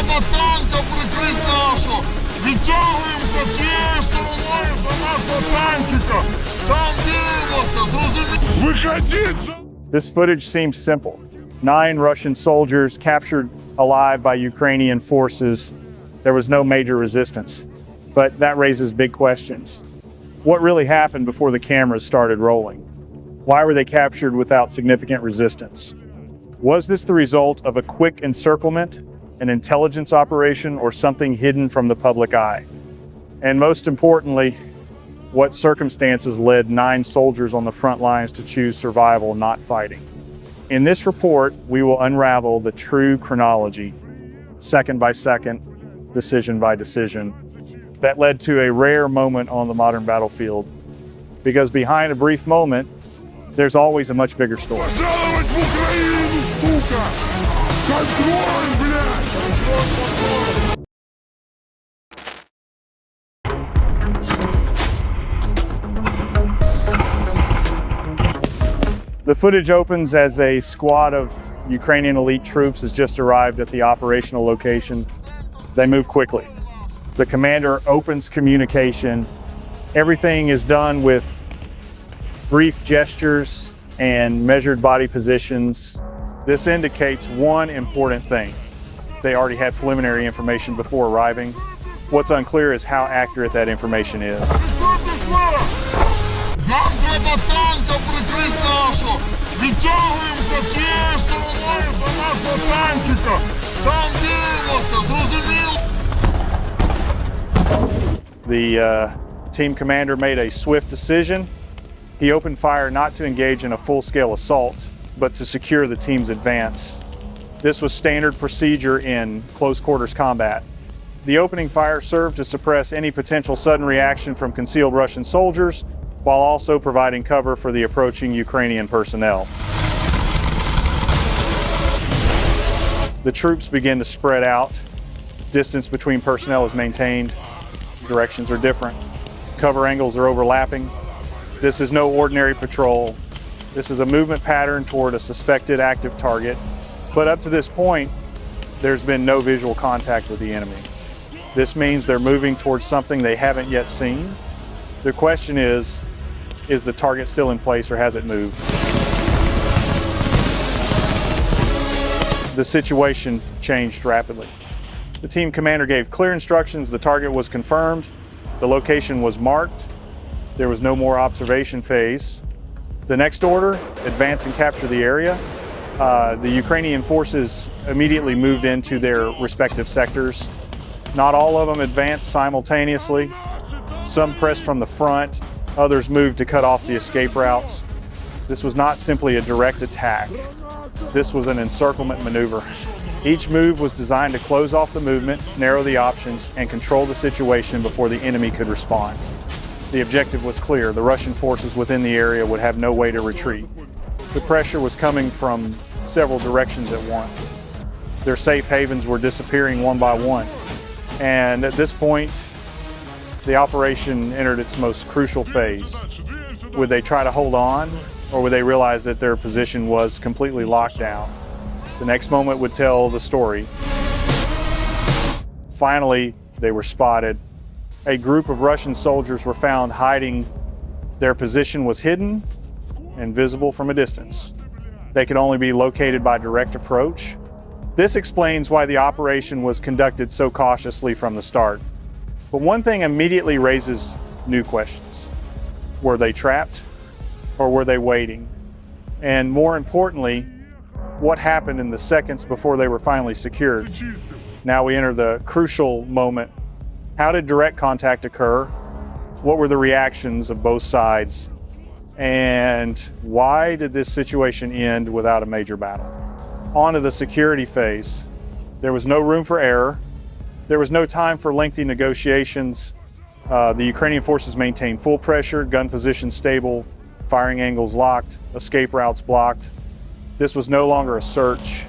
треба танка прикрити нашу. Відтягуємося цією стороною до нашого танчика. Там дивимося, зрозуміло. Виходіть! This footage seems simple. 9 Russian soldiers captured alive by Ukrainian forces. There was no major resistance. But that raises big questions. What really happened before the cameras started rolling? Why were they captured without significant resistance? Was this the result of a quick encirclement, an intelligence operation, or something hidden from the public eye? And most importantly, what circumstances led 9 soldiers on the front lines to choose survival, not fighting? In this report, we will unravel the true chronology, second by second, decision by decision, that led to a rare moment on the modern battlefield. Because behind a brief moment, there's always a much bigger story. Пожаловать в Украину, сука! Контроль, блядь! The footage opens as a squad of Ukrainian elite troops has just arrived at the operational location. They move quickly. The commander opens communication. Everything is done with brief gestures and measured body positions. This indicates one important thing. They already had preliminary information before arriving. What's unclear is how accurate that information is. Нам треба танка прикрити нашу. Відтягуємося цією стороною до нашого танчика. Там дивимося, зрозуміло. The team commander made a swift decision. He opened fire not to engage in a full-scale assault, but to secure the team's advance. This was standard procedure in close-quarters combat. The opening fire served to suppress any potential sudden reaction from concealed Russian soldiers, while also providing cover for the approaching Ukrainian personnel. The troops begin to spread out. Distance between personnel is maintained. Directions are different. Cover angles are overlapping. This is no ordinary patrol. This is a movement pattern toward a suspected active target. But up to this point, there's been no visual contact with the enemy. This means they're moving towards something they haven't yet seen. The question is the target still in place or has it moved? The situation changed rapidly. The team commander gave clear instructions. The target was confirmed. The location was marked. There was no more observation phase. The next order, advance and capture the area. The Ukrainian forces immediately moved into their respective sectors. Not all of them advanced simultaneously. Some pressed from the front, others moved to cut off the escape routes. This was not simply a direct attack. This was an encirclement maneuver. Each move was designed to close off the movement, narrow the options, and control the situation before the enemy could respond. The objective was clear. The Russian forces within the area would have no way to retreat. The pressure was coming from several directions at once. Their safe havens were disappearing one by one. And at this point, the operation entered its most crucial phase. Would they try to hold on, or would they realize that their position was completely locked down? The next moment would tell the story. Finally, they were spotted. A group of Russian soldiers were found hiding. Their position was hidden and visible from a distance. They could only be located by direct approach. This explains why the operation was conducted so cautiously from the start. But one thing immediately raises new questions. Were they trapped, or were they waiting? And more importantly, what happened in the seconds before they were finally secured? Now we enter the crucial moment. How did direct contact occur? What were the reactions of both sides? And why did this situation end without a major battle? On to the security phase. There was no room for error. There was no time for lengthy negotiations. The Ukrainian forces maintained full pressure, gun position stable, firing angles locked, escape routes blocked. This was no longer a search.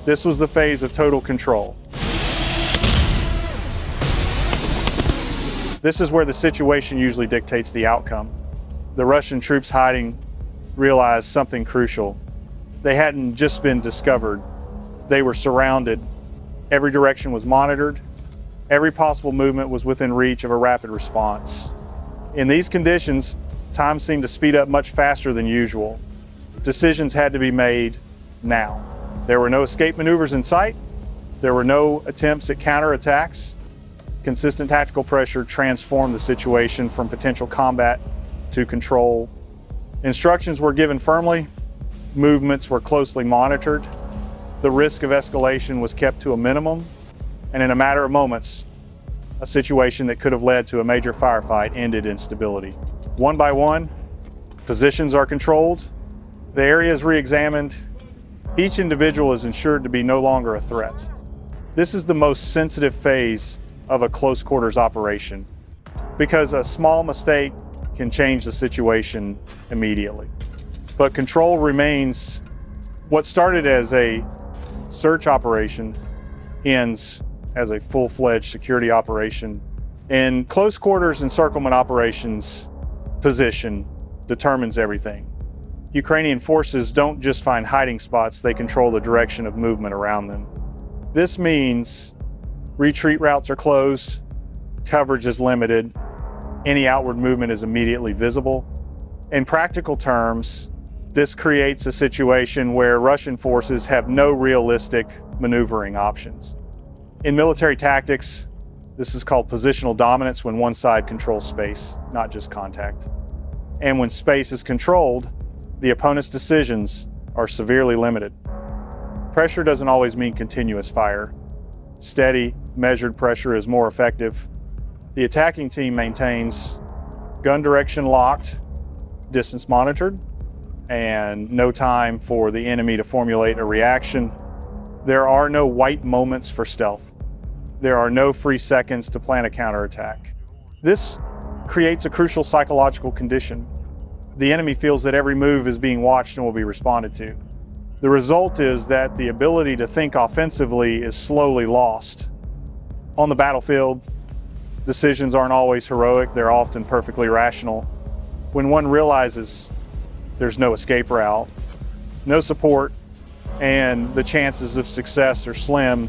This was the phase of total control. This is where the situation usually dictates the outcome. The Russian troops hiding realized something crucial. They hadn't just been discovered. They were surrounded. Every direction was monitored. Every possible movement was within reach of a rapid response. In these conditions, time seemed to speed up much faster than usual. Decisions had to be made now. There were no escape maneuvers in sight. There were no attempts at counterattacks. Consistent tactical pressure transformed the situation from potential combat to control. Instructions were given firmly. Movements were closely monitored. The risk of escalation was kept to a minimum. And in a matter of moments, a situation that could have led to a major firefight ended in stability. One by one, positions are controlled. The area is re-examined. Each individual is ensured to be no longer a threat. This is the most sensitive phase of a close quarters operation because a small mistake can change the situation immediately. But control remains. What started as a search operation ends as a full-fledged security operation. In close quarters encirclement operations, position determines everything. Ukrainian forces don't just find hiding spots, they control the direction of movement around them. This means retreat routes are closed, coverage is limited, any outward movement is immediately visible. In practical terms, this creates a situation where Russian forces have no realistic maneuvering options. In military tactics, this is called positional dominance when one side controls space, not just contact. And when space is controlled, the opponent's decisions are severely limited. Pressure doesn't always mean continuous fire. Steady, measured pressure is more effective. The attacking team maintains gun direction locked, distance monitored, and no time for the enemy to formulate a reaction. There are no white moments for stealth. There are no free seconds to plan a counterattack. This creates a crucial psychological condition. The enemy feels that every move is being watched and will be responded to. The result is that the ability to think offensively is slowly lost. On the battlefield, decisions aren't always heroic, they're often perfectly rational. When one realizes there's no escape route, no support, and the chances of success are slim,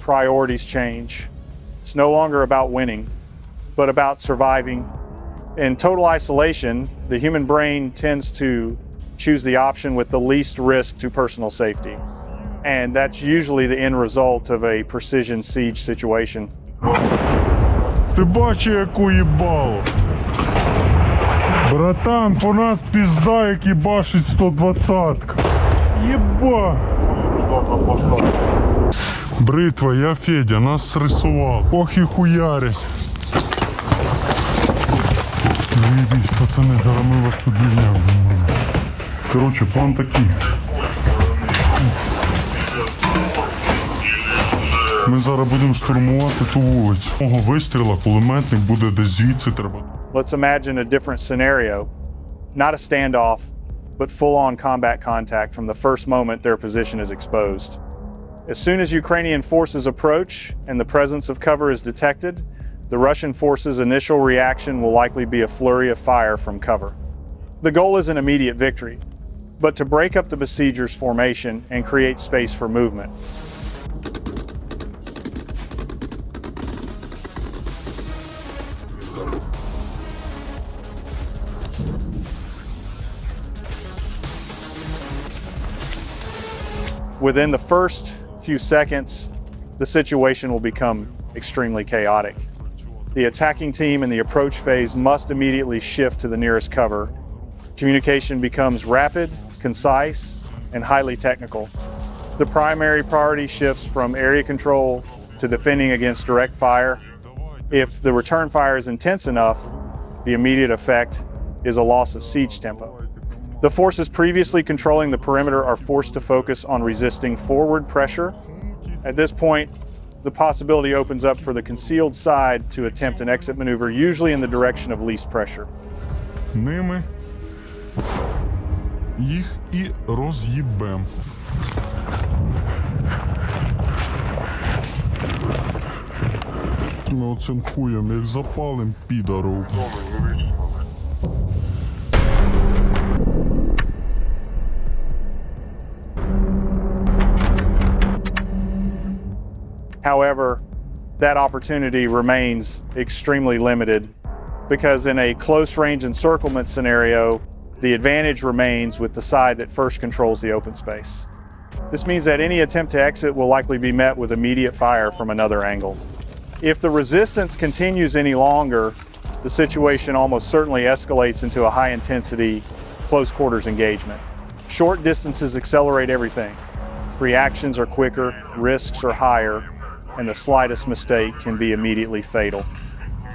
priorities change. It's no longer about winning, but about surviving. In total isolation, the human brain tends to choose the option with the least risk to personal safety. And that's usually the end result of a precision siege situation. Ти бачиш, яку їбало? Братан, по нас пізда, який башить 120-ка. Єба! Бритва, я Федя, нас срисував. Ох і хуяри. Заєбісь, пацани, зараз ми вас тут дівняк будемо. Коротше, план такий. Ми зараз будемо штурмувати ту вулицю. Мого вистріла кулеметник буде десь звідси треба. Let's imagine a different scenario. Not a standoff, but full-on combat contact from the first moment their position is exposed. As soon as Ukrainian forces approach and the presence of cover is detected, the Russian forces' initial reaction will likely be a flurry of fire from cover. The goal isn't immediate victory, but to break up the besiegers' formation and create space for movement. Within the first few seconds, the situation will become extremely chaotic. The attacking team in the approach phase must immediately shift to the nearest cover. Communication becomes rapid, concise, and highly technical. The primary priority shifts from area control to defending against direct fire. If the return fire is intense enough, the immediate effect is a loss of siege tempo. The forces previously controlling the perimeter are forced to focus on resisting forward pressure. At this point, the possibility opens up for the concealed side to attempt an exit maneuver, usually in the direction of least pressure. Ними їх і роз'їбем. Ми оцим хуєм, як запалим підаров. However, that opportunity remains extremely limited because in a close range encirclement scenario, the advantage remains with the side that first controls the open space. This means that any attempt to exit will likely be met with immediate fire from another angle. If the resistance continues any longer, the situation almost certainly escalates into a high-intensity, close-quarters engagement. Short distances accelerate everything. Reactions are quicker, risks are higher, and the slightest mistake can be immediately fatal.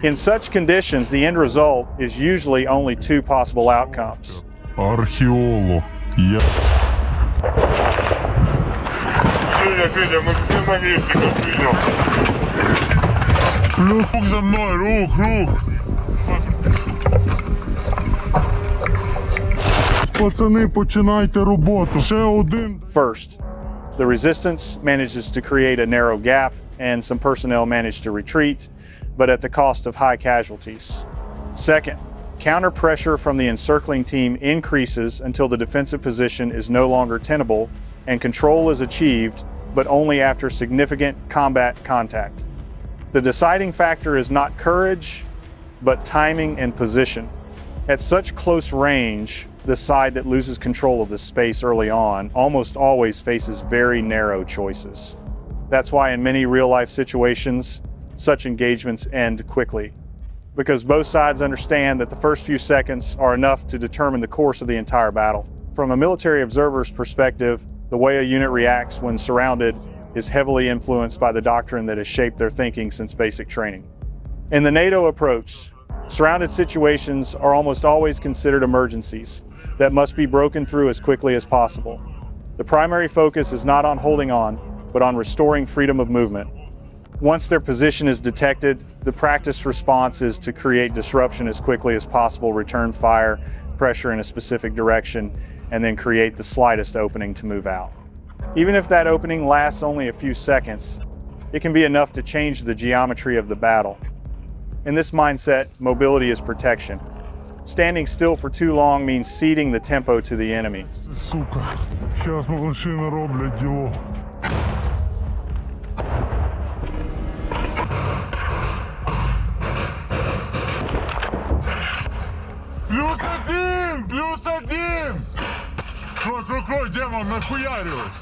In such conditions, the end result is usually only two possible outcomes. Археолог. Федя, мы все на месте, как видел. Плюс рук за мной, рук. Пацани, починайте роботу. Ще один. First, the resistance manages to create a narrow gap and some personnel manage to retreat, but at the cost of high casualties. Second, counter pressure from the encircling team increases until the defensive position is no longer tenable and control is achieved, but only after significant combat contact. The deciding factor is not courage, but timing and position. At such close range, the side that loses control of the space early on almost always faces very narrow choices. That's why in many real-life situations, such engagements end quickly, because both sides understand that the first few seconds are enough to determine the course of the entire battle. From a military observer's perspective, the way a unit reacts when surrounded is heavily influenced by the doctrine that has shaped their thinking since basic training. In the NATO approach, surrounded situations are almost always considered emergencies that must be broken through as quickly as possible. The primary focus is not on holding on, but on restoring freedom of movement. Once their position is detected, the practice response is to create disruption as quickly as possible, return fire, pressure in a specific direction, and then create the slightest opening to move out. Even if that opening lasts only a few seconds, it can be enough to change the geometry of the battle. In this mindset, mobility is protection. Standing still for too long means ceding the tempo to the enemy. Сука, сейчас машини роблять діло. Плюс один! Крой, демон, нахуярилась!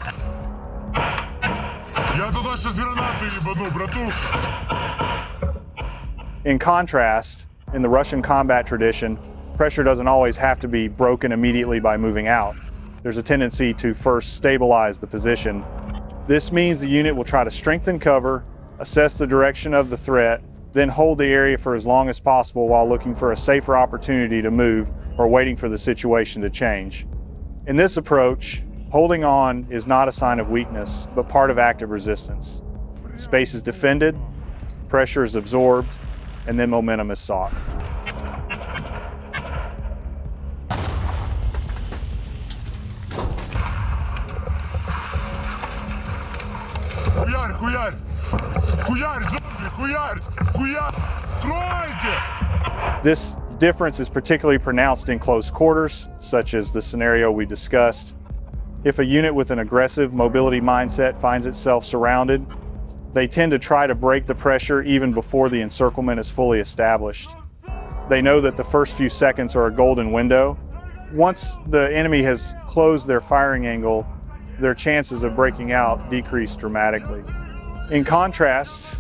Я туда сейчас гранату ебану, братух! In contrast, in the Russian combat tradition, pressure doesn't always have to be broken immediately by moving out. There's a tendency to first stabilize the position. This means the unit will try to strengthen cover, assess the direction of the threat, then hold the area for as long as possible while looking for a safer opportunity to move or waiting for the situation to change. In this approach, holding on is not a sign of weakness, but part of active resistance. Space is defended, pressure is absorbed, and then momentum is sought. This difference is particularly pronounced in close quarters, such as the scenario we discussed. If a unit with an aggressive mobility mindset finds itself surrounded, they tend to try to break the pressure even before the encirclement is fully established. They know that the first few seconds are a golden window. Once the enemy has closed their firing angle, their chances of breaking out decrease dramatically. In contrast,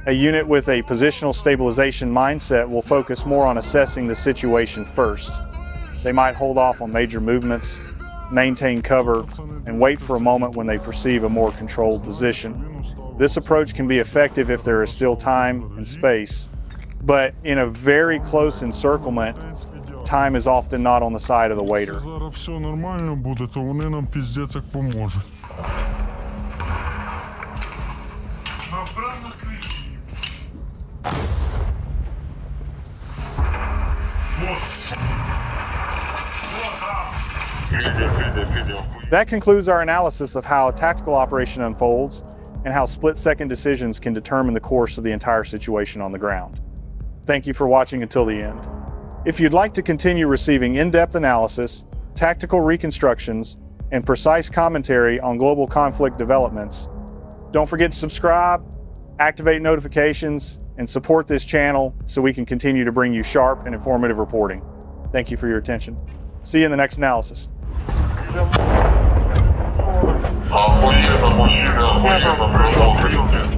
a unit with a positional stabilization mindset will focus more on assessing the situation first. They might hold off on major movements, maintain cover, and wait for a moment when they perceive a more controlled position. This approach can be effective if there is still time and space, but in a very close encirclement, time is often not on the side of the waiter. Зараз все нормально буде, то вони нам пиздець як поможуть. That concludes our analysis of how a tactical operation unfolds and how split-second decisions can determine the course of the entire situation on the ground. Thank you for watching until the end. If you'd like to continue receiving in-depth analysis, tactical reconstructions, and precise commentary on global conflict developments, don't forget to subscribe, activate notifications, and support this channel so we can continue to bring you sharp and informative reporting. Thank you for your attention. See you in the next analysis. Охуенно, мужчина, охуенно, пришел.